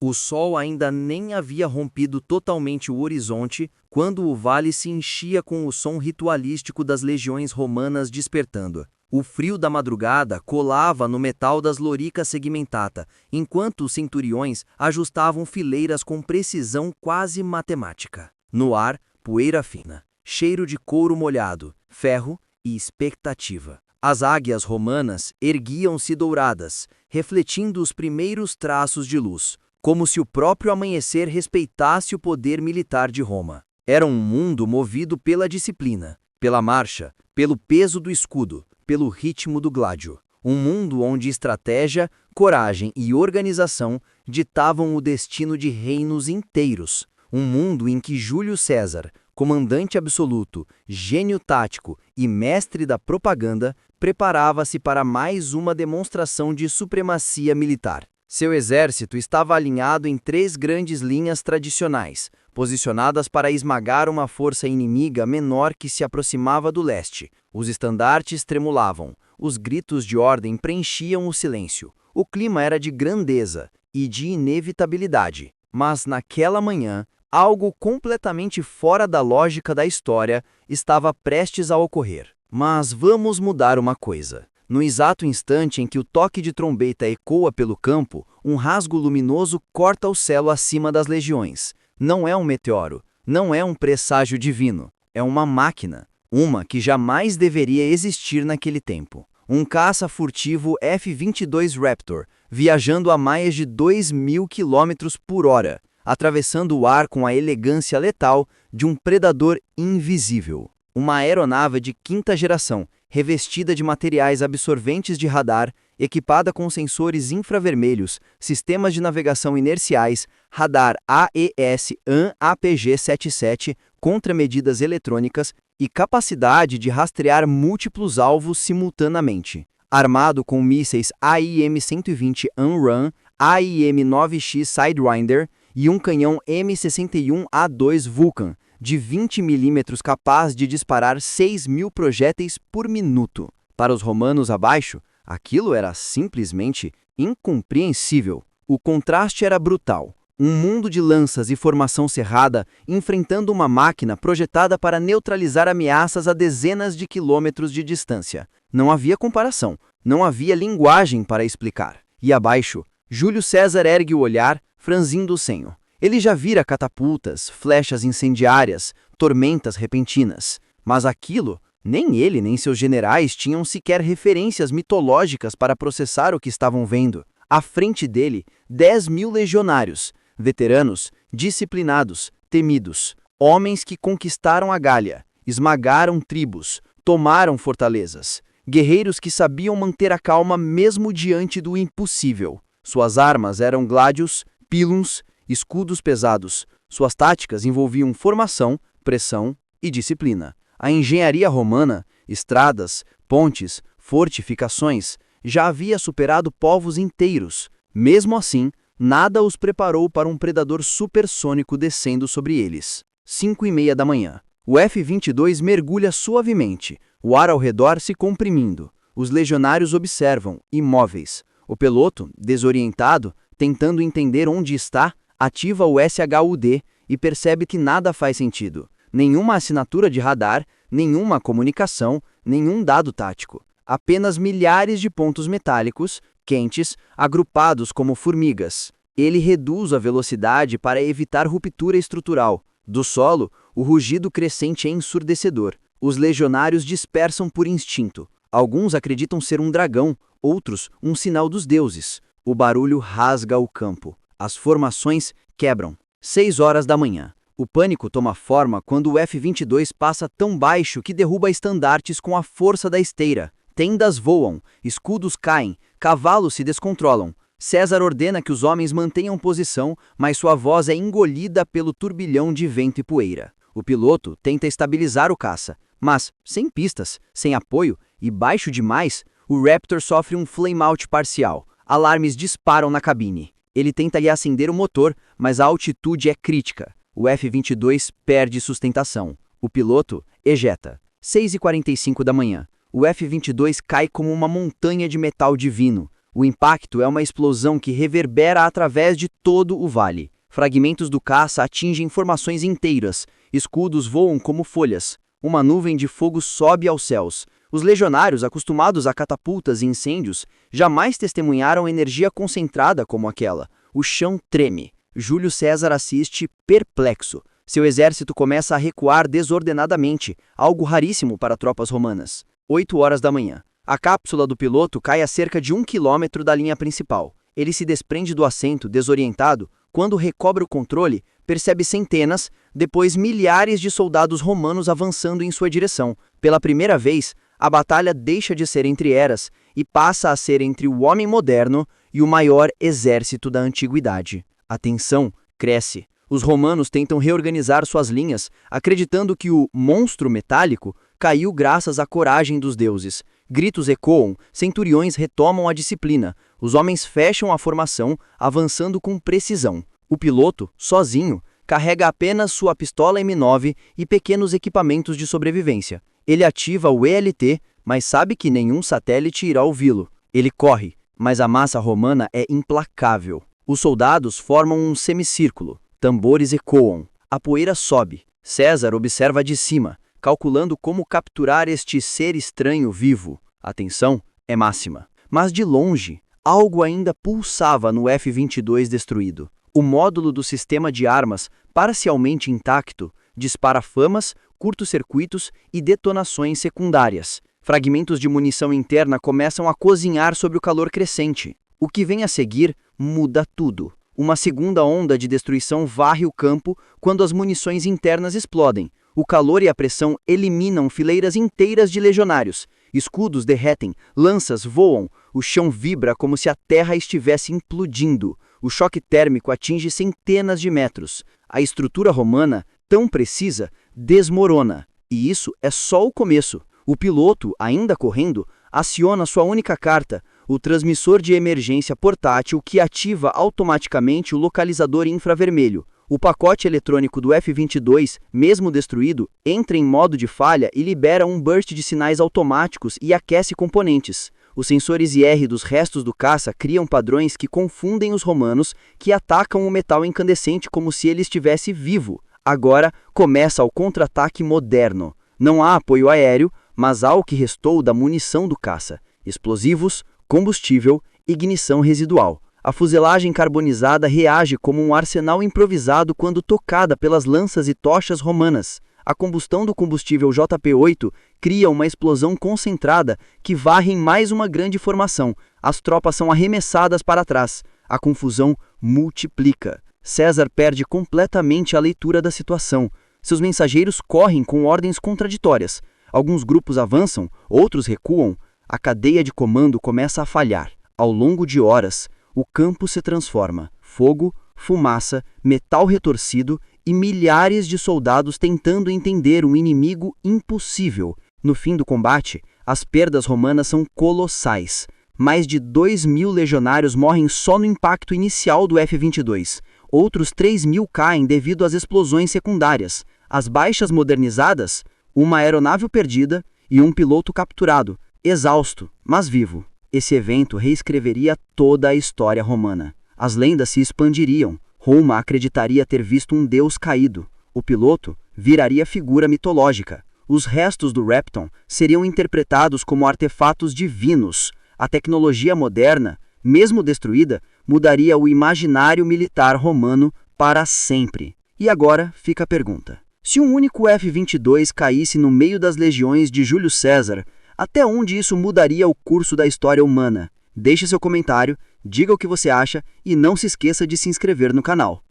O sol ainda nem havia rompido totalmente o horizonte quando o vale se enchia com o som ritualístico das legiões romanas despertando. O frio da madrugada colava no metal das loricas segmentata, enquanto os centuriões ajustavam fileiras com precisão quase matemática. No ar, poeira fina, cheiro de couro molhado, ferro e expectativa. As águias romanas erguiam-se douradas, refletindo os primeiros traços de luz, como se o próprio amanhecer respeitasse o poder militar de Roma. Era um mundo movido pela disciplina, pela marcha, pelo peso do escudo, pelo ritmo do gládio. Um mundo onde estratégia, coragem e organização ditavam o destino de reinos inteiros. Um mundo em que Júlio César, comandante absoluto, gênio tático e mestre da propaganda, preparava-se para mais uma demonstração de supremacia militar. Seu exército estava alinhado em 3 grandes linhas tradicionais, posicionadas para esmagar uma força inimiga menor que se aproximava do leste. Os estandartes tremulavam, os gritos de ordem preenchiam o silêncio. O clima era de grandeza e de inevitabilidade. Mas naquela manhã, algo completamente fora da lógica da história estava prestes a ocorrer. Mas vamos mudar uma coisa. No exato instante em que o toque de trombeta ecoa pelo campo, um rasgo luminoso corta o céu acima das legiões. Não é um meteoro, não é um presságio divino, é uma máquina, uma que jamais deveria existir naquele tempo. Um caça furtivo F-22 Raptor, viajando a mais de 2.000 km por hora, atravessando o ar com a elegância letal de um predador invisível. Uma aeronave de 5ª geração, revestida de materiais absorventes de radar, equipada com sensores infravermelhos, sistemas de navegação inerciais, radar AES-AN APG-77, contramedidas eletrônicas e capacidade de rastrear múltiplos alvos simultaneamente. Armado com mísseis AIM-120 AMRAAM, AIM-9X Sidewinder e um canhão M61A2 Vulcan, de 20 mm capaz de disparar 6.000 projéteis por minuto. Para os romanos abaixo, aquilo era simplesmente incompreensível. O contraste era brutal. Um mundo de lanças e formação cerrada enfrentando uma máquina projetada para neutralizar ameaças a dezenas de quilômetros de distância. Não havia comparação, não havia linguagem para explicar. E abaixo, Júlio César ergue o olhar, franzindo o senho. Ele já vira catapultas, flechas incendiárias, tormentas repentinas. Mas aquilo, nem ele nem seus generais tinham sequer referências mitológicas para processar o que estavam vendo. À frente dele, 10.000 legionários, veteranos, disciplinados, temidos, homens que conquistaram a Gália, esmagaram tribos, tomaram fortalezas, guerreiros que sabiam manter a calma mesmo diante do impossível. Suas armas eram gládios, píluns, escudos pesados. Suas táticas envolviam formação, pressão e disciplina. A engenharia romana, estradas, pontes, fortificações, já havia superado povos inteiros. Mesmo assim, nada os preparou para um predador supersônico descendo sobre eles. 5:30 da manhã. O F-22 mergulha suavemente, o ar ao redor se comprimindo. Os legionários observam, imóveis. O piloto, desorientado, tentando entender onde está, ativa o SHUD e percebe que nada faz sentido. Nenhuma assinatura de radar, nenhuma comunicação, nenhum dado tático. Apenas milhares de pontos metálicos, quentes, agrupados como formigas. Ele reduz a velocidade para evitar ruptura estrutural. Do solo, o rugido crescente é ensurdecedor. Os legionários dispersam por instinto. Alguns acreditam ser um dragão, outros um sinal dos deuses. O barulho rasga o campo. As formações quebram. 6 horas da manhã. O pânico toma forma quando o F-22 passa tão baixo que derruba estandartes com a força da esteira. Tendas voam, escudos caem, cavalos se descontrolam. César ordena que os homens mantenham posição, mas sua voz é engolida pelo turbilhão de vento e poeira. O piloto tenta estabilizar o caça, mas, sem pistas, sem apoio e baixo demais, o Raptor sofre um flame-out parcial. Alarmes disparam na cabine. Ele tenta reacender o motor, mas a altitude é crítica. O F-22 perde sustentação. O piloto ejeta. 6:45 da manhã. O F-22 cai como uma montanha de metal divino. O impacto é uma explosão que reverbera através de todo o vale. Fragmentos do caça atingem formações inteiras, escudos voam como folhas, uma nuvem de fogo sobe aos céus. Os legionários, acostumados a catapultas e incêndios, jamais testemunharam energia concentrada como aquela. O chão treme. Júlio César assiste perplexo. Seu exército começa a recuar desordenadamente, algo raríssimo para tropas romanas. 8 horas da manhã. A cápsula do piloto cai a cerca de 1 quilômetro da linha principal. Ele se desprende do assento, desorientado. Quando recobra o controle, percebe centenas, depois milhares de soldados romanos avançando em sua direção. Pela primeira vez, a batalha deixa de ser entre eras e passa a ser entre o homem moderno e o maior exército da antiguidade. A tensão cresce. Os romanos tentam reorganizar suas linhas, acreditando que o monstro metálico caiu graças à coragem dos deuses. Gritos ecoam, centuriões retomam a disciplina, os homens fecham a formação, avançando com precisão. O piloto, sozinho, carrega apenas sua pistola M9 e pequenos equipamentos de sobrevivência. Ele ativa o ELT, mas sabe que nenhum satélite irá ouvi-lo. Ele corre, mas a massa romana é implacável. Os soldados formam um semicírculo. Tambores ecoam. A poeira sobe. César observa de cima, calculando como capturar este ser estranho vivo. A tensão é máxima. Mas de longe, algo ainda pulsava no F-22 destruído. O módulo do sistema de armas, parcialmente intacto, dispara famas, curtos-circuitos e detonações secundárias. Fragmentos de munição interna começam a cozinhar sob o calor crescente. O que vem a seguir muda tudo. Uma segunda onda de destruição varre o campo quando as munições internas explodem. O calor e a pressão eliminam fileiras inteiras de legionários. Escudos derretem, lanças voam, o chão vibra como se a terra estivesse implodindo. O choque térmico atinge centenas de metros. A estrutura romana, tão precisa, desmorona. E isso é só o começo. O piloto, ainda correndo, aciona sua única carta, o transmissor de emergência portátil que ativa automaticamente o localizador infravermelho. O pacote eletrônico do F-22, mesmo destruído, entra em modo de falha e libera um burst de sinais automáticos e aquece componentes. Os sensores IR dos restos do caça criam padrões que confundem os romanos, que atacam o metal incandescente como se ele estivesse vivo. Agora começa o contra-ataque moderno. Não há apoio aéreo, mas há o que restou da munição do caça: explosivos, combustível, ignição residual. A fuselagem carbonizada reage como um arsenal improvisado quando tocada pelas lanças e tochas romanas. A combustão do combustível JP-8 cria uma explosão concentrada que varre em mais uma grande formação. As tropas são arremessadas para trás. A confusão multiplica. César perde completamente a leitura da situação. Seus mensageiros correm com ordens contraditórias. Alguns grupos avançam, outros recuam. A cadeia de comando começa a falhar. Ao longo de horas, o campo se transforma. Fogo, fumaça, metal retorcido e milhares de soldados tentando entender um inimigo impossível. No fim do combate, as perdas romanas são colossais. Mais de 2.000 legionários morrem só no impacto inicial do F-22. Outros 3.000 caem devido às explosões secundárias. As baixas modernizadas, uma aeronave perdida e um piloto capturado, exausto, mas vivo. Esse evento reescreveria toda a história romana. As lendas se expandiriam. Roma acreditaria ter visto um deus caído. O piloto viraria figura mitológica. Os restos do Repton seriam interpretados como artefatos divinos. A tecnologia moderna, mesmo destruída, mudaria o imaginário militar romano para sempre. E agora fica a pergunta: se um único F-22 caísse no meio das legiões de Júlio César, até onde isso mudaria o curso da história humana? Deixe seu comentário, diga o que você acha e não se esqueça de se inscrever no canal.